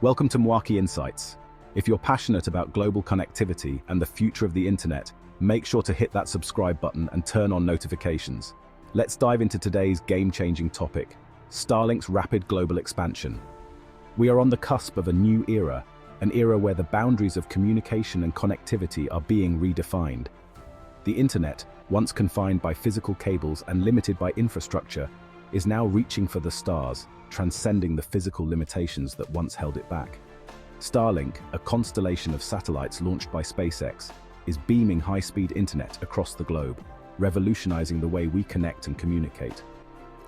Welcome to Mwaki Insights. If you're passionate about global connectivity and the future of the internet, make sure to hit that subscribe button and turn on notifications. Let's dive into today's game-changing topic, Starlink's rapid global expansion. We are on the cusp of a new era, an era where the boundaries of communication and connectivity are being redefined. The internet, once confined by physical cables and limited by infrastructure, is now reaching for the stars, transcending the physical limitations that once held it back. Starlink, a constellation of satellites launched by SpaceX, is beaming high-speed internet across the globe, revolutionizing the way we connect and communicate.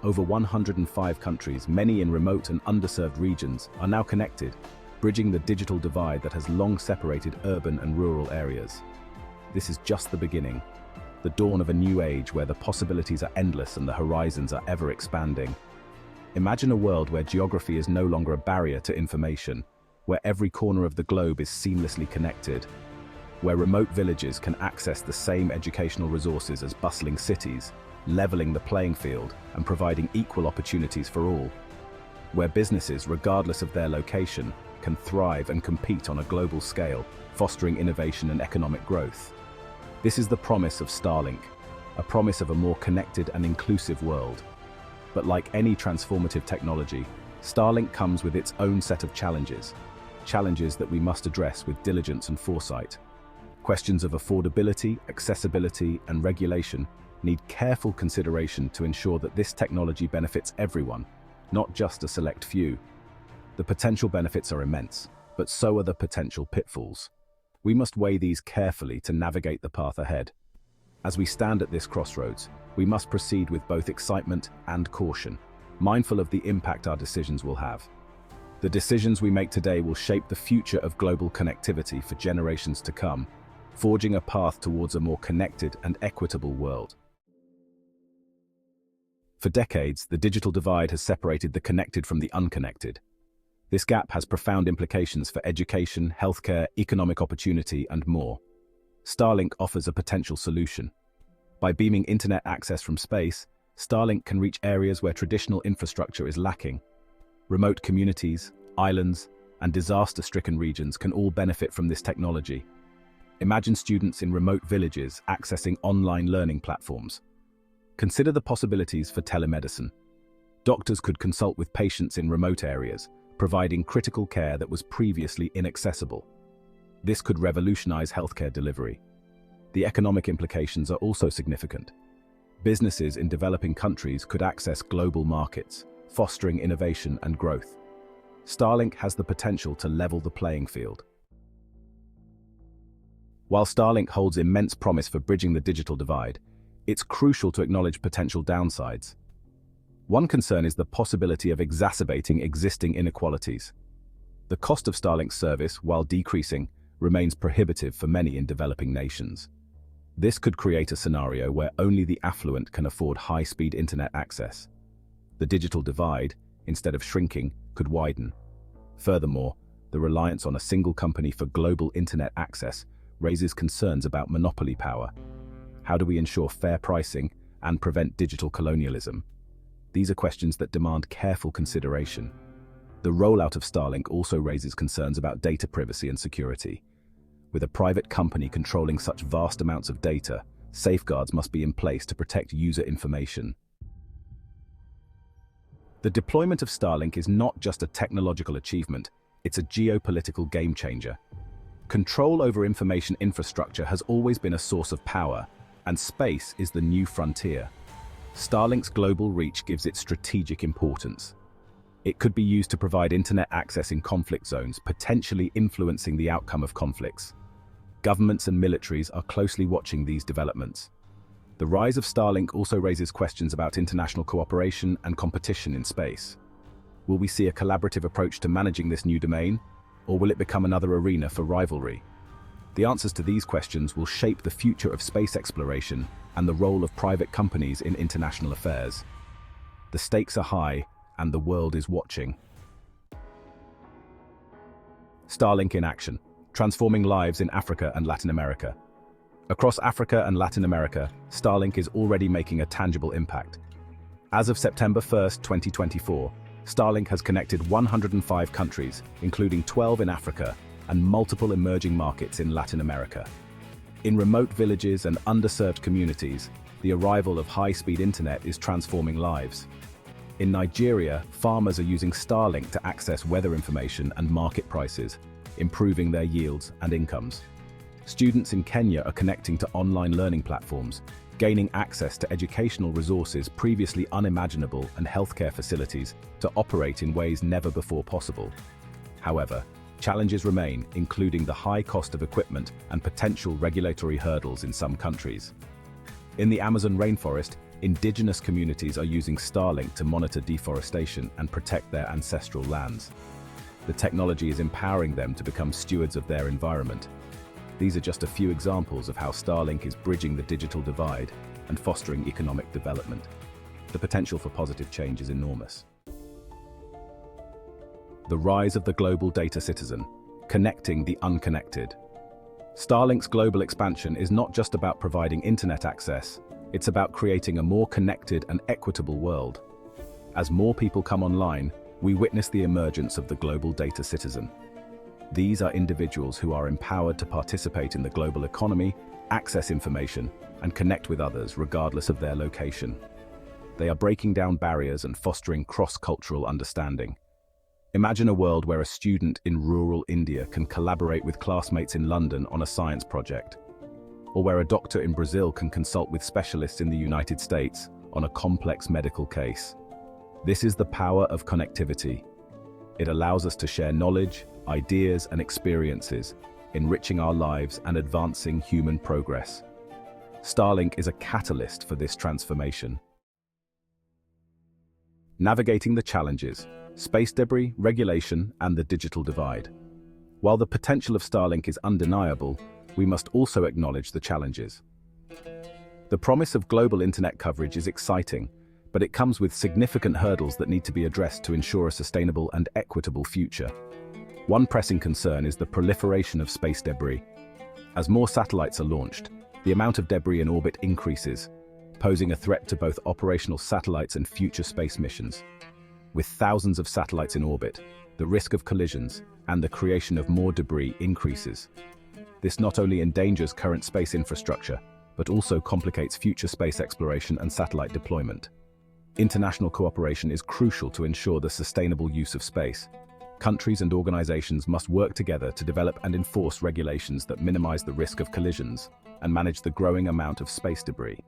Over 105 countries, many in remote and underserved regions, are now connected, bridging the digital divide that has long separated urban and rural areas. This is just the beginning, the dawn of a new age where the possibilities are endless and the horizons are ever expanding. Imagine a world where geography is no longer a barrier to information, where every corner of the globe is seamlessly connected, where remote villages can access the same educational resources as bustling cities, leveling the playing field and providing equal opportunities for all, where businesses, regardless of their location, can thrive and compete on a global scale, fostering innovation and economic growth. This is the promise of Starlink, a promise of a more connected and inclusive world. But like any transformative technology, Starlink comes with its own set of challenges that we must address with diligence and foresight. Questions of affordability, accessibility, and regulation need careful consideration to ensure that this technology benefits everyone, not just a select few. The potential benefits are immense, but so are the potential pitfalls. We must weigh these carefully to navigate the path ahead. As we stand at this crossroads, we must proceed with both excitement and caution, mindful of the impact our decisions will have. The decisions we make today will shape the future of global connectivity for generations to come, forging a path towards a more connected and equitable world. For decades, the digital divide has separated the connected from the unconnected. This gap has profound implications for education, healthcare, economic opportunity, and more. Starlink offers a potential solution. By beaming internet access from space, Starlink can reach areas where traditional infrastructure is lacking. Remote communities, islands, and disaster-stricken regions can all benefit from this technology. Imagine students in remote villages accessing online learning platforms. Consider the possibilities for telemedicine. Doctors could consult with patients in remote areas, providing critical care that was previously inaccessible. This could revolutionize healthcare delivery. The economic implications are also significant. Businesses in developing countries could access global markets, fostering innovation and growth. Starlink has the potential to level the playing field. While Starlink holds immense promise for bridging the digital divide, it's crucial to acknowledge potential downsides. One concern is the possibility of exacerbating existing inequalities. The cost of Starlink's service, while decreasing, remains prohibitive for many in developing nations. This could create a scenario where only the affluent can afford high-speed internet access. The digital divide, instead of shrinking, could widen. Furthermore, the reliance on a single company for global internet access raises concerns about monopoly power. How do we ensure fair pricing and prevent digital colonialism? These are questions that demand careful consideration. The rollout of Starlink also raises concerns about data privacy and security. With a private company controlling such vast amounts of data, safeguards must be in place to protect user information. The deployment of Starlink is not just a technological achievement, it's a geopolitical game-changer. Control over information infrastructure has always been a source of power, and space is the new frontier. Starlink's global reach gives it strategic importance. It could be used to provide internet access in conflict zones, potentially influencing the outcome of conflicts. Governments and militaries are closely watching these developments. The rise of Starlink also raises questions about international cooperation and competition in space. Will we see a collaborative approach to managing this new domain, or will it become another arena for rivalry? The answers to these questions will shape the future of space exploration and the role of private companies in international affairs. The stakes are high, and the world is watching. Starlink in action, transforming lives in Africa and Latin America. Across Africa and Latin America, Starlink is already making a tangible impact. As of September 1, 2024, Starlink has connected 105 countries, including 12 in Africa, and multiple emerging markets in Latin America. In remote villages and underserved communities, the arrival of high-speed internet is transforming lives. In Nigeria, farmers are using Starlink to access weather information and market prices, improving their yields and incomes. Students in Kenya are connecting to online learning platforms, gaining access to educational resources previously unimaginable and healthcare facilities to operate in ways never before possible. However, challenges remain, including the high cost of equipment and potential regulatory hurdles in some countries. In the Amazon rainforest, indigenous communities are using Starlink to monitor deforestation and protect their ancestral lands. The technology is empowering them to become stewards of their environment. These are just a few examples of how Starlink is bridging the digital divide and fostering economic development. The potential for positive change is enormous. The rise of the global data citizen, connecting the unconnected. Starlink's global expansion is not just about providing internet access, it's about creating a more connected and equitable world. As more people come online, we witness the emergence of the global data citizen. These are individuals who are empowered to participate in the global economy, access information, and connect with others regardless of their location. They are breaking down barriers and fostering cross-cultural understanding. Imagine a world where a student in rural India can collaborate with classmates in London on a science project, or where a doctor in Brazil can consult with specialists in the United States on a complex medical case. This is the power of connectivity. It allows us to share knowledge, ideas, and experiences, enriching our lives and advancing human progress. Starlink is a catalyst for this transformation. Navigating the challenges, space debris, regulation, and the digital divide. While the potential of Starlink is undeniable, we must also acknowledge the challenges. The promise of global internet coverage is exciting, but it comes with significant hurdles that need to be addressed to ensure a sustainable and equitable future. One pressing concern is the proliferation of space debris. As more satellites are launched, the amount of debris in orbit increases, posing a threat to both operational satellites and future space missions. With thousands of satellites in orbit, the risk of collisions and the creation of more debris increases. This not only endangers current space infrastructure, but also complicates future space exploration and satellite deployment. International cooperation is crucial to ensure the sustainable use of space. Countries and organizations must work together to develop and enforce regulations that minimize the risk of collisions and manage the growing amount of space debris.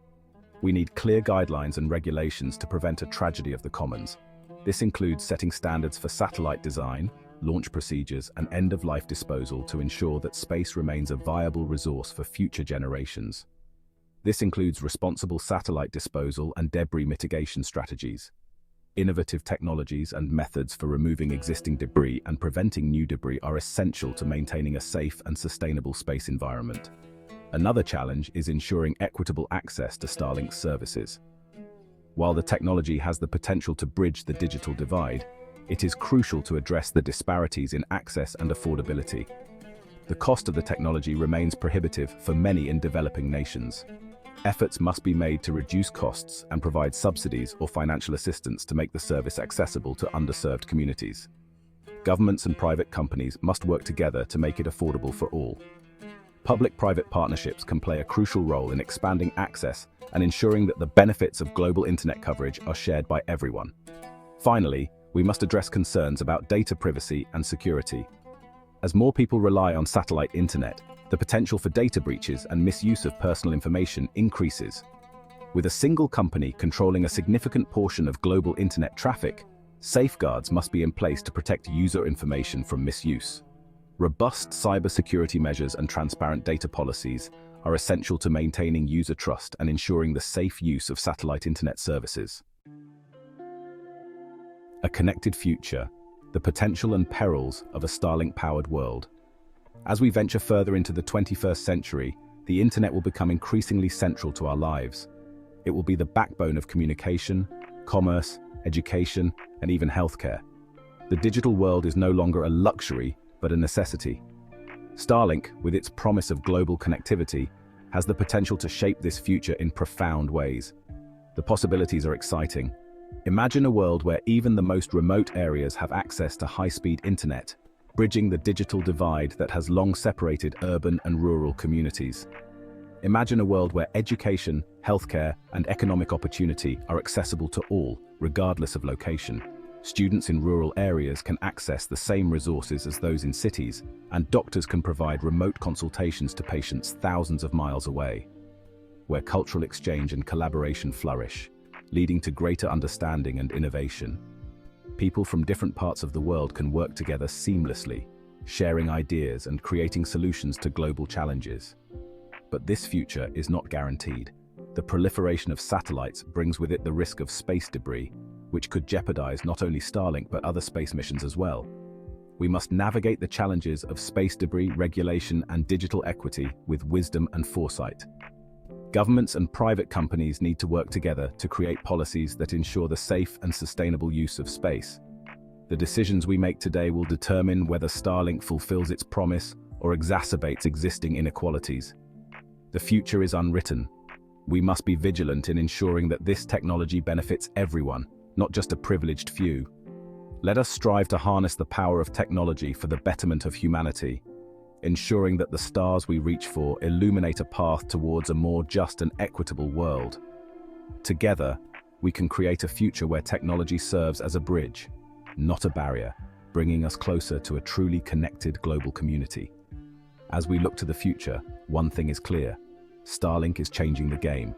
We need clear guidelines and regulations to prevent a tragedy of the commons. This includes setting standards for satellite design, launch procedures, and end-of-life disposal to ensure that space remains a viable resource for future generations. This includes responsible satellite disposal and debris mitigation strategies. Innovative technologies and methods for removing existing debris and preventing new debris are essential to maintaining a safe and sustainable space environment. Another challenge is ensuring equitable access to Starlink's services. While the technology has the potential to bridge the digital divide, it is crucial to address the disparities in access and affordability. The cost of the technology remains prohibitive for many in developing nations. Efforts must be made to reduce costs and provide subsidies or financial assistance to make the service accessible to underserved communities. Governments and private companies must work together to make it affordable for all. Public-private partnerships can play a crucial role in expanding access and ensuring that the benefits of global internet coverage are shared by everyone. Finally, we must address concerns about data privacy and security. As more people rely on satellite internet, the potential for data breaches and misuse of personal information increases. With a single company controlling a significant portion of global internet traffic, safeguards must be in place to protect user information from misuse. Robust cybersecurity measures and transparent data policies are essential to maintaining user trust and ensuring the safe use of satellite internet services. A connected future, the potential and perils of a Starlink-powered world. As we venture further into the 21st century, the internet will become increasingly central to our lives. It will be the backbone of communication, commerce, education, and even healthcare. The digital world is no longer a luxury, but a necessity. Starlink, with its promise of global connectivity, has the potential to shape this future in profound ways. The possibilities are exciting, Imagine a world where even the most remote areas have access to high-speed internet, bridging the digital divide that has long separated urban and rural communities. Imagine a world where education, healthcare, and economic opportunity are accessible to all, regardless of location. Students in rural areas can access the same resources as those in cities, and doctors can provide remote consultations to patients thousands of miles away. Where cultural exchange and collaboration flourish, leading to greater understanding and innovation. People from different parts of the world can work together seamlessly, sharing ideas and creating solutions to global challenges. But this future is not guaranteed. The proliferation of satellites brings with it the risk of space debris, which could jeopardize not only Starlink but other space missions as well. We must navigate the challenges of space debris regulation and digital equity with wisdom and foresight. Governments and private companies need to work together to create policies that ensure the safe and sustainable use of space. The decisions we make today will determine whether Starlink fulfills its promise or exacerbates existing inequalities. The future is unwritten. We must be vigilant in ensuring that this technology benefits everyone, not just a privileged few. Let us strive to harness the power of technology for the betterment of humanity, ensuring that the stars we reach for illuminate a path towards a more just and equitable world. Together, we can create a future where technology serves as a bridge, not a barrier, bringing us closer to a truly connected global community. As we look to the future, one thing is clear: Starlink is changing the game.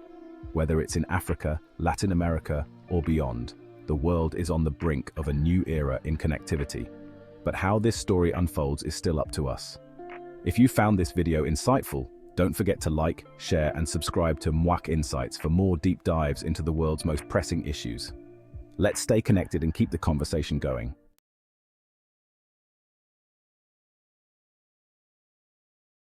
Whether it's in Africa, Latin America, or beyond, the world is on the brink of a new era in connectivity. But how this story unfolds is still up to us. If you found this video insightful, don't forget to like, share, and subscribe to Mwak Insights for more deep dives into the world's most pressing issues. Let's stay connected and keep the conversation going.